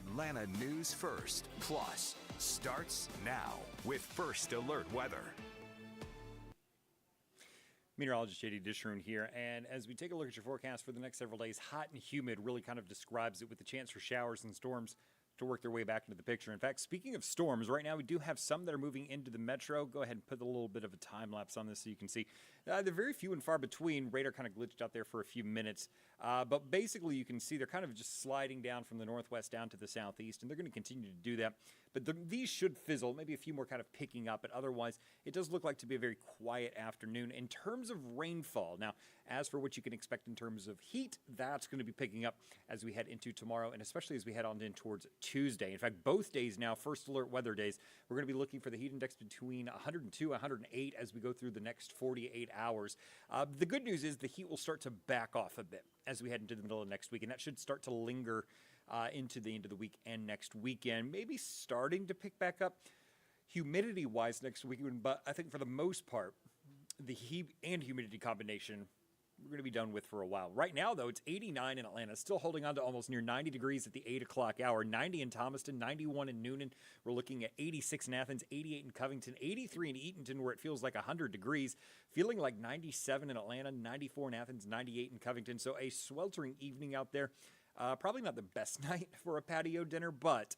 Atlanta News First Plus starts now with First Alert Weather. Meteorologist JD Dishroon here, and as we take a look at your forecast for the next several days, hot and humid really kind of describes it, with the chance for showers and storms to work their way back into the picture. In fact, speaking of storms, right now we do have some that are moving into the metro. Go ahead and put a little bit of a time lapse on this so you can see. They're very few and far between. Radar kind of glitched out there for a few minutes. But basically you can see they're kind of just sliding down from the northwest down to the southeast, and they're going to continue to do that. But these should fizzle, maybe a few more kind of picking up, but otherwise it does look like to be a very quiet afternoon. In terms of rainfall, now, as for what you can expect in terms of heat, that's going to be picking up as we head into tomorrow, and especially as we head on in towards Tuesday. In fact, both days now, first alert weather days, we're going to be looking for the heat index between 102 and 108 as we go through the next 48 hours. The good news is the heat will start to back off a bit as we head into the middle of next week, and that should start to linger into the end of the week and next weekend, maybe starting to pick back up humidity-wise next weekend, but I think for the most part, the heat and humidity combination we're going to be done with for a while. Right now, though, it's 89 in Atlanta, still holding on to almost near 90 degrees at the 8 o'clock hour, 90 in Thomaston, 91 in Noonan. We're looking at 86 in Athens, 88 in Covington, 83 in Eatonton, where it feels like 100 degrees, feeling like 97 in Atlanta, 94 in Athens, 98 in Covington. So a sweltering evening out there. Probably not the best night for a patio dinner, but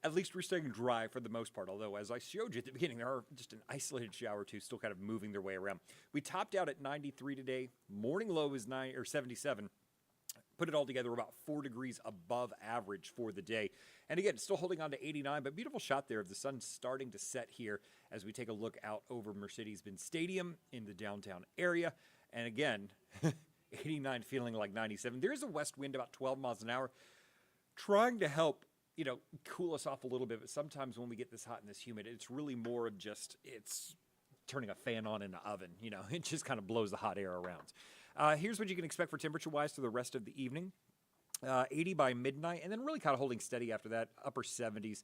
at least we're staying dry for the most part, although, as I showed you at the beginning, there are just an isolated shower or two still kind of moving their way around. We topped out at 93 today. Morning low is 77. Put it all together, we're about 4 degrees above average for the day. And again, still holding on to 89, but beautiful shot there of the sun starting to set here as we take a look out over Mercedes-Benz Stadium in the downtown area. And again, 89 feeling like 97. There is a west wind about 12 miles an hour trying to help cool us off a little bit, but sometimes when we get this hot and this humid, it's really more of just, it's turning a fan on in an oven, it just kind of blows the hot air around. Here's what you can expect for temperature-wise through the rest of the evening. 80 by midnight, and then really kind of holding steady after that, upper 70s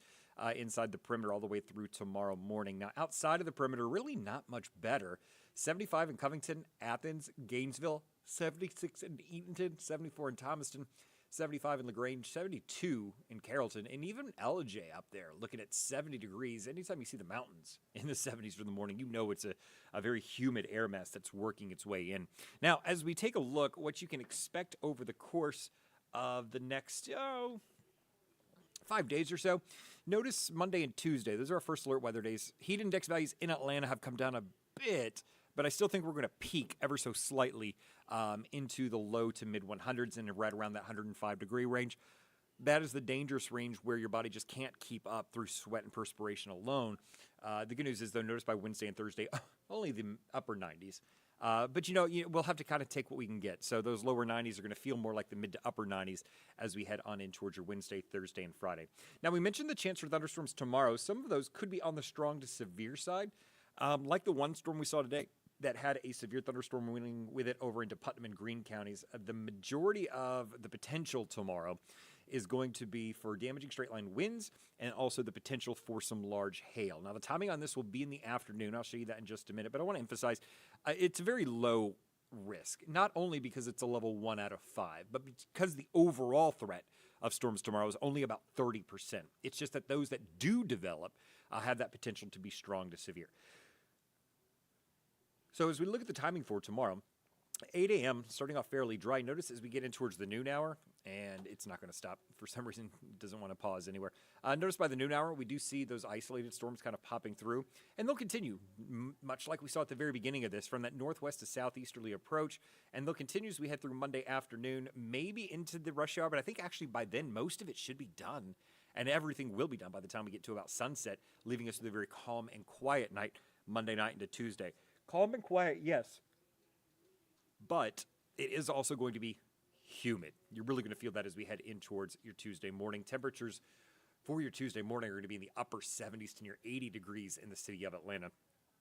inside the perimeter all the way through tomorrow morning. Now, outside of the perimeter, really not much better. 75 in Covington, Athens, Gainesville, 76 in Eatonton, 74 in Thomaston, 75 in LaGrange, 72 in Carrollton, and even LJ up there looking at 70 degrees. Anytime you see the mountains in the 70s for the morning, you know it's a very humid air mass that's working its way in. Now, as we take a look, what you can expect over the course of the next 5 days or so, notice Monday and Tuesday. Those are our first alert weather days. Heat index values in Atlanta have come down a bit, but I still think we're going to peak ever so slightly into the low to mid 100s and right around that 105 degree range. That is the dangerous range where your body just can't keep up through sweat and perspiration alone. The good news is, though, notice by Wednesday and Thursday, only the upper 90s. But, we'll have to kind of take what we can get. So those lower 90s are going to feel more like the mid to upper 90s as we head on in towards your Wednesday, Thursday, and Friday. Now, we mentioned the chance for thunderstorms tomorrow. Some of those could be on the strong to severe side, like the one storm we saw today that had a severe thunderstorm winning with it over into Putnam and Greene counties. The majority of the potential tomorrow is going to be for damaging straight-line winds and also the potential for some large hail. Now, the timing on this will be in the afternoon. I'll show you that in just a minute, but I want to emphasize it's a very low risk, not only because it's a level 1 out of 5, but because the overall threat of storms tomorrow is only about 30%. It's just that those that do develop have that potential to be strong to severe. So as we look at the timing for tomorrow, 8 a.m., starting off fairly dry. Notice as we get in towards the noon hour, and it's not going to stop. For some reason, it doesn't want to pause anywhere. Notice by the noon hour, we do see those isolated storms kind of popping through, and they'll continue, much like we saw at the very beginning of this, from that northwest to southeasterly approach, and they'll continue as we head through Monday afternoon, maybe into the rush hour, but I think actually by then, most of it should be done, and everything will be done by the time we get to about sunset, leaving us with a very calm and quiet night, Monday night into Tuesday. Calm and quiet, yes, but it is also going to be humid. You're really going to feel that as we head in towards your Tuesday morning. Temperatures for your Tuesday morning are going to be in the upper 70s to near 80 degrees in the city of Atlanta.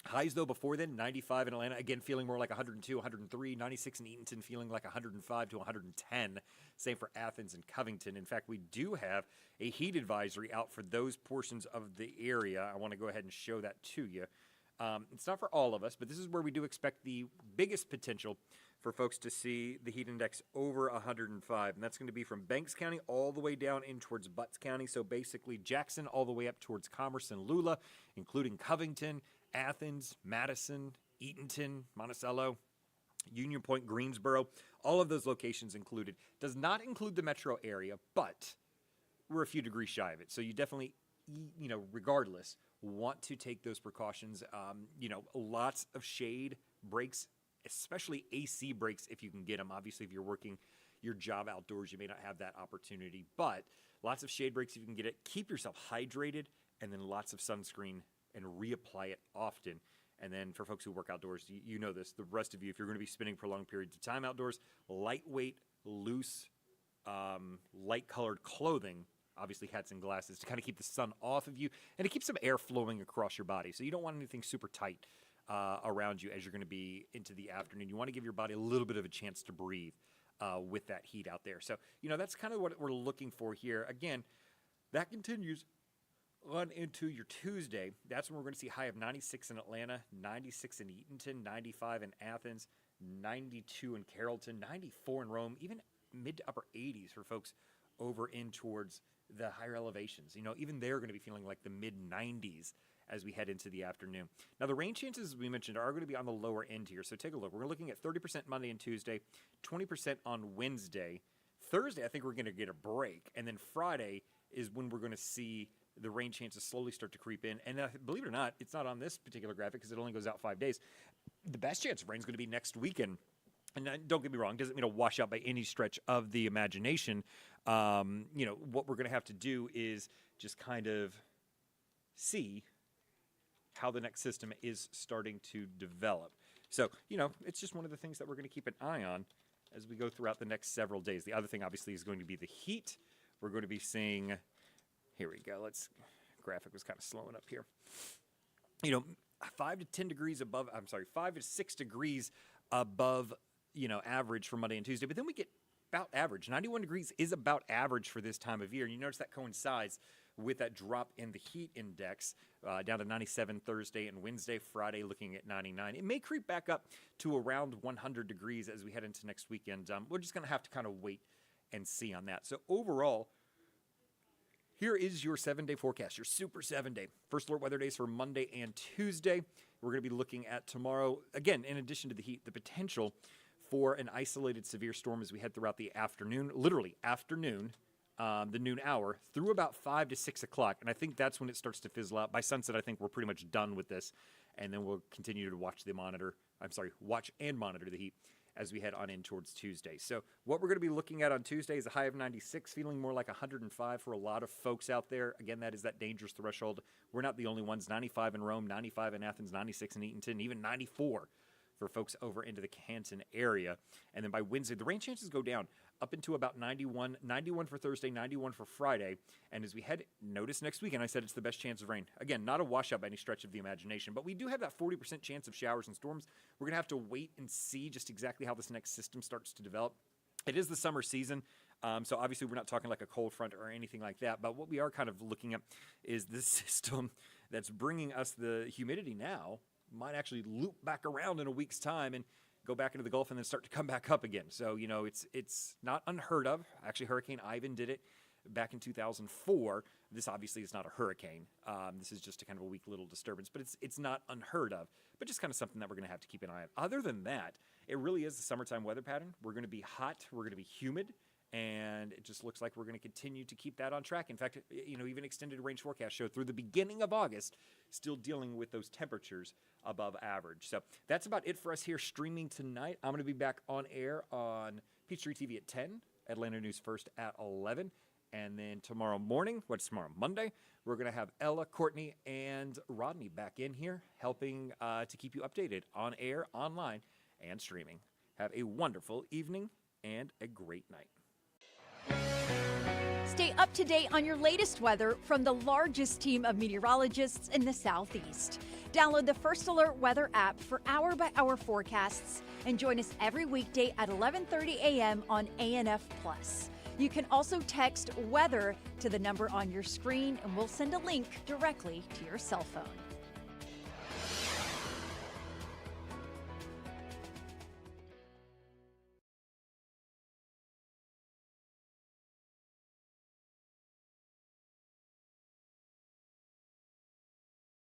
Highs, though, before then, 95 in Atlanta, again, feeling more like 102, 103, 96 in Eatonton, feeling like 105 to 110. Same for Athens and Covington. In fact, we do have a heat advisory out for those portions of the area. I want to go ahead and show that to you. It's not for all of us, but this is where we do expect the biggest potential for folks to see the heat index over 105, and that's going to be from Banks County all the way down in towards Butts County, so basically Jackson all the way up towards Commerce and Lula, including Covington, Athens, Madison, Eatonton, Monticello, Union Point, Greensboro, all of those locations included. Does not include the metro area, but we're a few degrees shy of it, so you definitely, regardless, want to take those precautions. Lots of shade breaks, especially AC breaks if you can get them. Obviously, if you're working your job outdoors, you may not have that opportunity, but lots of shade breaks if you can get it. Keep yourself hydrated, and then lots of sunscreen, and reapply it often. And then for folks who work outdoors, you know this, the rest of you, if you're going to be spending prolonged periods of time outdoors, lightweight, loose, light-colored clothing, obviously hats and glasses, to kind of keep the sun off of you and to keep some air flowing across your body. So you don't want anything super tight around you as you're going to be into the afternoon. You want to give your body a little bit of a chance to breathe with that heat out there. So, that's kind of what we're looking for here. Again, that continues on into your Tuesday. That's when we're going to see high of 96 in Atlanta, 96 in Eatonton, 95 in Athens, 92 in Carrollton, 94 in Rome, even mid to upper 80s for folks over in towards the higher elevations. Even they're going to be feeling like the mid 90s as we head into the afternoon. Now, the rain chances, as we mentioned, are going to be on the lower end here. So take a look. We're looking at 30% Monday and Tuesday, 20% on Wednesday. Thursday, I think we're going to get a break. And then Friday is when we're going to see the rain chances slowly start to creep in. And believe it or not, it's not on this particular graphic because it only goes out 5 days. The best chance of rain is going to be next weekend. And don't get me wrong, doesn't mean a wash out by any stretch of the imagination. What we're going to have to do is just kind of see how the next system is starting to develop. So, it's just one of the things that we're going to keep an eye on as we go throughout the next several days. The other thing, obviously, is going to be the heat. We're going to be seeing, here we go, graphic was kind of slowing up here. 5 to 6 degrees above, average for Monday and Tuesday. But then we get about average. 91 degrees is about average for this time of year. And you notice that coincides with that drop in the heat index down to 97 Thursday and Wednesday. Friday looking at 99. It may creep back up to around 100 degrees as we head into next weekend. We're just going to have to kind of wait and see on that. So overall, here is your 7-day forecast, your super 7-day. First alert weather days for Monday and Tuesday. We're going to be looking at tomorrow, again, in addition to the heat, the potential for an isolated severe storm as we head throughout the afternoon, literally afternoon, the noon hour, through about 5 to 6 o'clock. And I think that's when it starts to fizzle out. By sunset, I think we're pretty much done with this. And then we'll continue to watch and monitor the heat as we head on in towards Tuesday. So what we're going to be looking at on Tuesday is a high of 96, feeling more like 105 for a lot of folks out there. Again, that is that dangerous threshold. We're not the only ones. 95 in Rome, 95 in Athens, 96 in Eatonton, even 94 for folks over into the Canton area. And then by Wednesday, the rain chances go down up into about 91 for Thursday, 91 for Friday. And as we notice next weekend, I said it's the best chance of rain. Again, not a washout by any stretch of the imagination, but we do have that 40% chance of showers and storms. We're going to have to wait and see just exactly how this next system starts to develop. It is the summer season, so obviously we're not talking like a cold front or anything like that, but what we are kind of looking at is this system that's bringing us the humidity now might actually loop back around in a week's time and go back into the Gulf and then start to come back up again. So, it's not unheard of. Actually, Hurricane Ivan did it back in 2004. This obviously is not a hurricane. This is just a kind of a weak little disturbance, but it's not unheard of, but just kind of something that we're going to have to keep an eye on. Other than that, it really is the summertime weather pattern. We're going to be hot. We're going to be humid. And it just looks like we're going to continue to keep that on track. In fact, even extended range forecast show through the beginning of August, still dealing with those temperatures above average. So that's about it for us here streaming tonight. I'm going to be back on air on Peachtree TV at 10, Atlanta News First at 11. And then tomorrow morning, Monday, we're going to have Ella, Courtney, and Rodney back in here helping to keep you updated on air, online, and streaming. Have a wonderful evening and a great night. Stay up to date on your latest weather from the largest team of meteorologists in the Southeast. Download the First Alert Weather app for hour-by-hour forecasts and join us every weekday at 11:30 a.m. on ANF+. You can also text weather to the number on your screen, and we'll send a link directly to your cell phone.